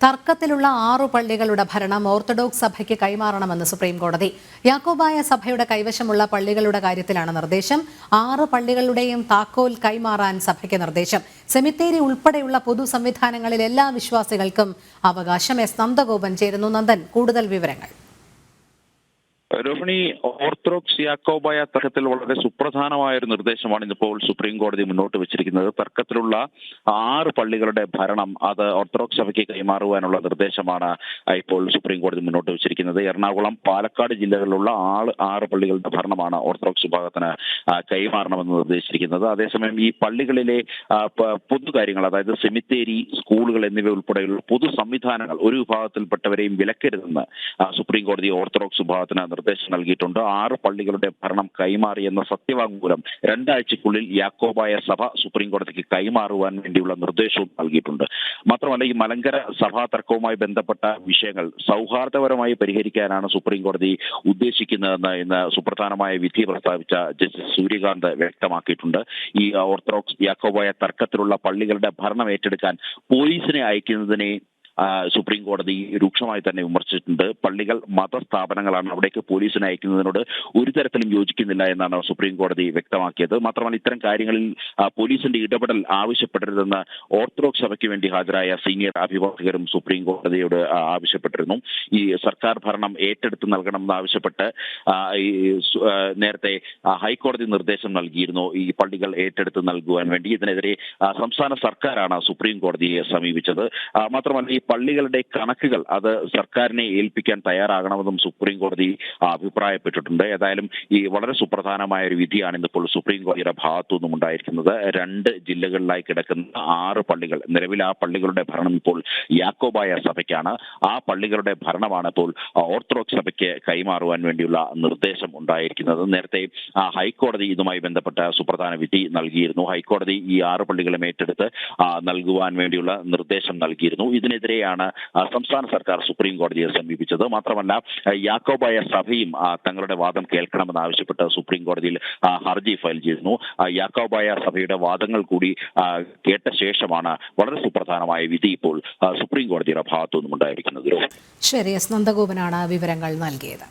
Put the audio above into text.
തർക്കത്തിലുള്ള 6 പള്ളികളുടെ ഭരണം ഓർത്തഡോക്സ് സഭയ്ക്ക് കൈമാറണമെന്ന് സുപ്രീംകോടതി. യാക്കോബായ സഭയുടെ കൈവശമുള്ള പള്ളികളുടെ കാര്യത്തിലാണ് നിർദ്ദേശം. 6 പള്ളികളുടെയും താക്കോൽ കൈമാറാൻ സഭയ്ക്ക് നിർദ്ദേശം. സെമിത്തേരി ഉൾപ്പെടെയുള്ള പൊതു സംവിധാനങ്ങളിൽ എല്ലാ വിശ്വാസികൾക്കും അവകാശം. എസ് നന്ദഗോപൻ ചേരുന്നു. നന്ദൻ, കൂടുതൽ വിവരങ്ങൾ. രോഹിണി, ഓർത്തഡോക്സ് യാക്കോബായ തർക്കത്തിൽ വളരെ സുപ്രധാനമായ ഒരു നിർദ്ദേശമാണ് ഇന്നിപ്പോൾ സുപ്രീം കോടതി മുന്നോട്ട് വെച്ചിരിക്കുന്നത്. തർക്കത്തിലുള്ള 6 പള്ളികളുടെ ഭരണം അത് ഓർത്തഡോക്സ് സഭയ്ക്ക് കൈമാറുവാനുള്ള നിർദ്ദേശമാണ് ഇപ്പോൾ സുപ്രീം കോടതി മുന്നോട്ട് വെച്ചിരിക്കുന്നത്. എറണാകുളം, പാലക്കാട് ജില്ലകളിലുള്ള 6 പള്ളികളുടെ ഭരണമാണ് ഓർത്തഡോക്സ് വിഭാഗത്തിന് കൈമാറണമെന്ന് നിർദ്ദേശിച്ചിരിക്കുന്നത്. അതേസമയം ഈ പള്ളികളിലെ പൊതുകാര്യങ്ങൾ, അതായത് സെമിത്തേരി, സ്കൂളുകൾ എന്നിവ ഉൾപ്പെടെയുള്ള പൊതു സംവിധാനങ്ങൾ ഒരു വിഭാഗത്തിൽപ്പെട്ടവരെയും വിലക്കരുതെന്ന് സുപ്രീം കോടതി ഓർത്തഡോക്സ് വിഭാഗത്തിന് നിർദ്ദേശം നൽകിയിട്ടുണ്ട്. 6 പള്ളികളുടെ ഭരണം കൈമാറിയെന്ന സത്യവാങ്മൂലം 2 ആഴ്ചക്കുള്ളിൽ യാക്കോബായ സഭ സുപ്രീം കോടതിക്ക് കൈമാറുവാൻ വേണ്ടിയുള്ള നിർദ്ദേശവും നൽകിയിട്ടുണ്ട്. മാത്രമല്ല, ഈ മലങ്കര സഭാ തർക്കവുമായി ബന്ധപ്പെട്ട വിഷയങ്ങൾ സൗഹാർദ്ദപരമായി പരിഹരിക്കാനാണ് സുപ്രീം കോടതി ഉദ്ദേശിക്കുന്നതെന്ന് ഇന്ന് സുപ്രധാനമായ വിധി പ്രസ്താവിച്ച ജസ്റ്റിസ് സൂര്യകാന്ത് വ്യക്തമാക്കിയിട്ടുണ്ട്. ഈ ഓർത്തഡോക്സ് യാക്കോബായ തർക്കത്തിലുള്ള പള്ളികളുടെ ഭരണം ഏറ്റെടുക്കാൻ പോലീസിനെ അയക്കുന്നതിനെ സുപ്രീം കോടതി രൂക്ഷമായി തന്നെ വിമർശിച്ചിട്ടുണ്ട്. പള്ളികൾ മതസ്ഥാപനങ്ങളാണ്, അവിടേക്ക് പോലീസിനെ അയക്കുന്നതിനോട് ഒരു തരത്തിലും യോജിക്കുന്നില്ല എന്നാണ് സുപ്രീം കോടതി വ്യക്തമാക്കിയത്. മാത്രമല്ല, ഇത്തരം കാര്യങ്ങളിൽ പോലീസിന്റെ ഇടപെടൽ ആവശ്യപ്പെടരുതെന്ന് ഓർത്തഡോക്സ് സഭയ്ക്ക് വേണ്ടി ഹാജരായ സീനിയർ അഭിഭാഷകരും സുപ്രീം കോടതിയോട് ആവശ്യപ്പെട്ടിരുന്നു. ഈ സർക്കാർ ഭരണം ഏറ്റെടുത്ത് നൽകണമെന്ന് ആവശ്യപ്പെട്ട് നേരത്തെ ഹൈക്കോടതി നിർദ്ദേശം നൽകിയിരുന്നു ഈ പള്ളികൾ ഏറ്റെടുത്ത് നൽകുവാൻ വേണ്ടി. ഇതിനെതിരെ സംസ്ഥാന സർക്കാരാണ് സുപ്രീം കോടതിയെ സമീപിച്ചത്. മാത്രമല്ല, ഈ പള്ളികളുടെ കണക്കുകൾ അത് സർക്കാരിനെ ഏൽപ്പിക്കാൻ തയ്യാറാകണമെന്നും സുപ്രീം കോടതി അഭിപ്രായപ്പെട്ടിട്ടുണ്ട്. ഏതായാലും ഈ വളരെ സുപ്രധാനമായ ഒരു വിധിയാണ് ഇന്നിപ്പോൾ സുപ്രീം കോടതിയുടെ ഭാഗത്തു നിന്നും ഉണ്ടായിരിക്കുന്നത്. 2 ജില്ലകളിലായി കിടക്കുന്ന 6 പള്ളികൾ, നിലവിൽ ആ പള്ളികളുടെ ഭരണം ഇപ്പോൾ യാക്കോബായ സഭയ്ക്കാണ്. ആ പള്ളികളുടെ ഭരണമാണ് ഇപ്പോൾ ഓർത്തഡോക്സ് സഭയ്ക്ക് കൈമാറുവാൻ വേണ്ടിയുള്ള നിർദ്ദേശം ഉണ്ടായിരിക്കുന്നത്. നേരത്തെ ഹൈക്കോടതി ഇതുമായി ബന്ധപ്പെട്ട സുപ്രധാന വിധി നൽകിയിരുന്നു. ഹൈക്കോടതി ഈ 6 പള്ളികളും ഏറ്റെടുത്ത് നൽകുവാൻ വേണ്ടിയുള്ള നിർദ്ദേശം നൽകിയിരുന്നു. ഇതിനെതിരെയാണ് സംസ്ഥാന സർക്കാർ സുപ്രീം കോടതിയെ സമീപിച്ചത്. മാത്രമല്ല, യാക്കോബായ സഭയും തങ്ങളുടെ വാദം കേൾക്കണമെന്ന് ആവശ്യപ്പെട്ട് സുപ്രീം കോടതിയിൽ ഹർജി ഫയൽ ചെയ്തിരുന്നു. യാക്കോബായ സഭയുടെ വാദങ്ങൾ കൂടി കേട്ട ശേഷമാണ് വളരെ സുപ്രധാനമായ വിധി ഇപ്പോൾ സുപ്രീം കോടതിയുടെ ഭാഗത്തു നിന്നും ഉണ്ടായിരിക്കുന്നത്. ശരി, എസ് നന്ദഗോപനാണ് വിവരങ്ങൾ നൽകിയത്.